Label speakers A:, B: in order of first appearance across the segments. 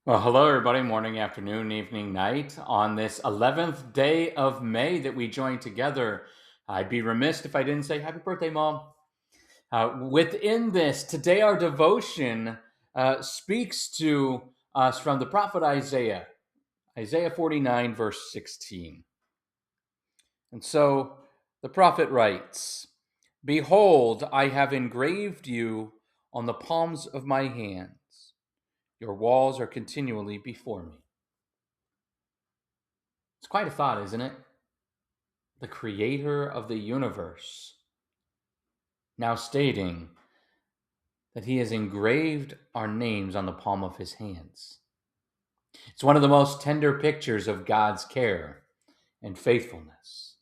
A: Well, hello, everybody. Morning, afternoon, evening, night. On this 11th day of May that we join together, I'd be remiss if I didn't say happy birthday, Mom. Within this, today our devotion speaks to us from the prophet Isaiah, Isaiah 49, verse 16. And so the prophet writes, "Behold, I have engraved you on the palms of my hands. Your walls are continually before me." It's quite a thought, isn't it? The creator of the universe now stating that he has engraved our names on the palm of his hands. It's one of the most tender pictures of God's care and faithfulness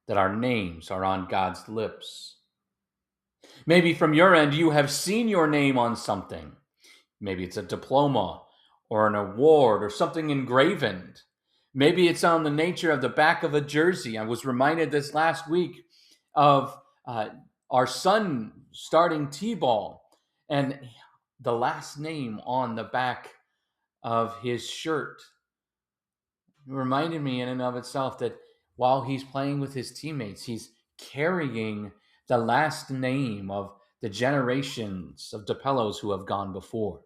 A: that our names are on God's lips. Maybe from your end, you have seen your name on something. Maybe it's a diploma or an award or something engraven. Maybe it's on the nature of the back of a jersey. I was reminded this last week of our son starting T-ball and the last name on the back of his shirt. It reminded me in and of itself that while he's playing with his teammates, he's carrying the last name of the generations of DePellos who have gone before.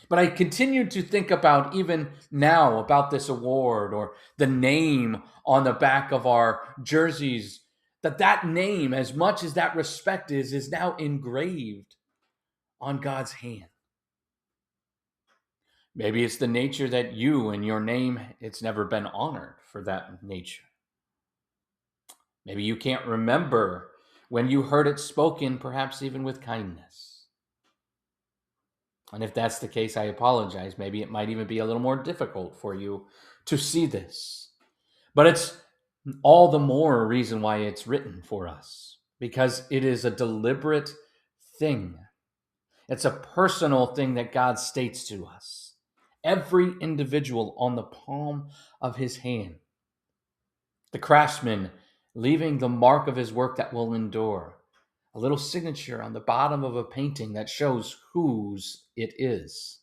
A: But I continued to think about even now about this award or the name on the back of our jerseys, that name, as much as that respect is now engraved on God's hand. Maybe it's the nature that you and your name, it's never been honored for that nature. Maybe you can't remember when you heard it spoken, perhaps even with kindness. And if that's the case, I apologize. Maybe it might even be a little more difficult for you to see this. But it's all the more a reason why it's written for us, because it is a deliberate thing. It's a personal thing that God states to us. Every individual on the palm of his hand. The craftsman leaving the mark of his work that will endure. A little signature on the bottom of a painting that shows whose it is.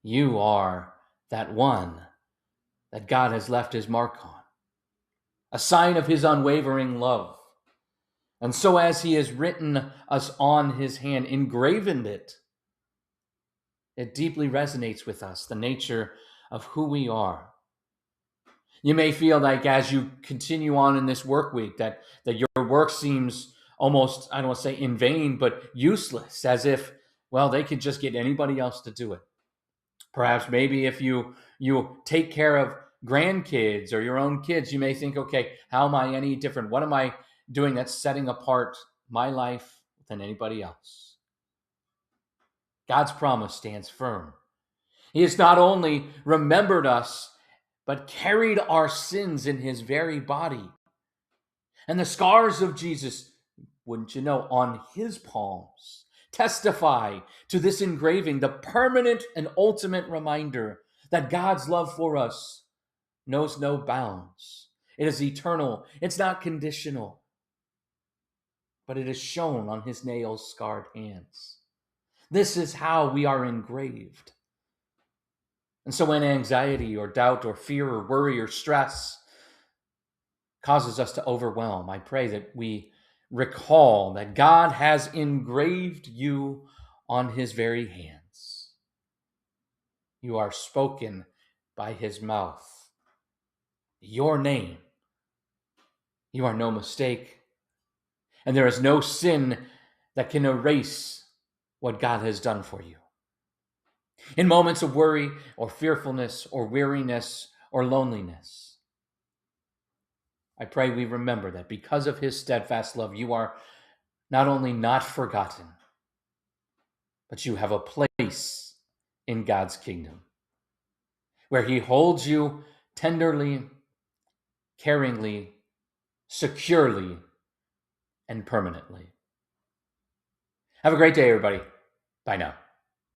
A: You are that one that God has left his mark on, a sign of his unwavering love. And so as he has written us on his hand, engraven it, it deeply resonates with us, the nature of who we are. You may feel like as you continue on in this work week that your work seems almost, I don't want to say in vain, but useless, as if, well, they could just get anybody else to do it. Perhaps maybe if you take care of grandkids or your own kids, you may think, okay, how am I any different? What am I doing that's setting apart my life than anybody else? God's promise stands firm. He has not only remembered us, but carried our sins in his very body. And the scars of Jesus, wouldn't you know, on his palms testify to this engraving, the permanent and ultimate reminder that God's love for us knows no bounds. It is eternal. It's not conditional, but it is shown on his nail-scarred hands. This is how we are engraved. And so when anxiety or doubt or fear or worry or stress causes us to overwhelm, I pray that we recall that God has engraved you on his very hands. You are spoken by his mouth. Your name. You are no mistake. And there is no sin that can erase what God has done for you. In moments of worry or fearfulness or weariness or loneliness, I pray we remember that because of his steadfast love, you are not only not forgotten, but you have a place in God's kingdom where he holds you tenderly, caringly, securely, and permanently. Have a great day, everybody. Bye now.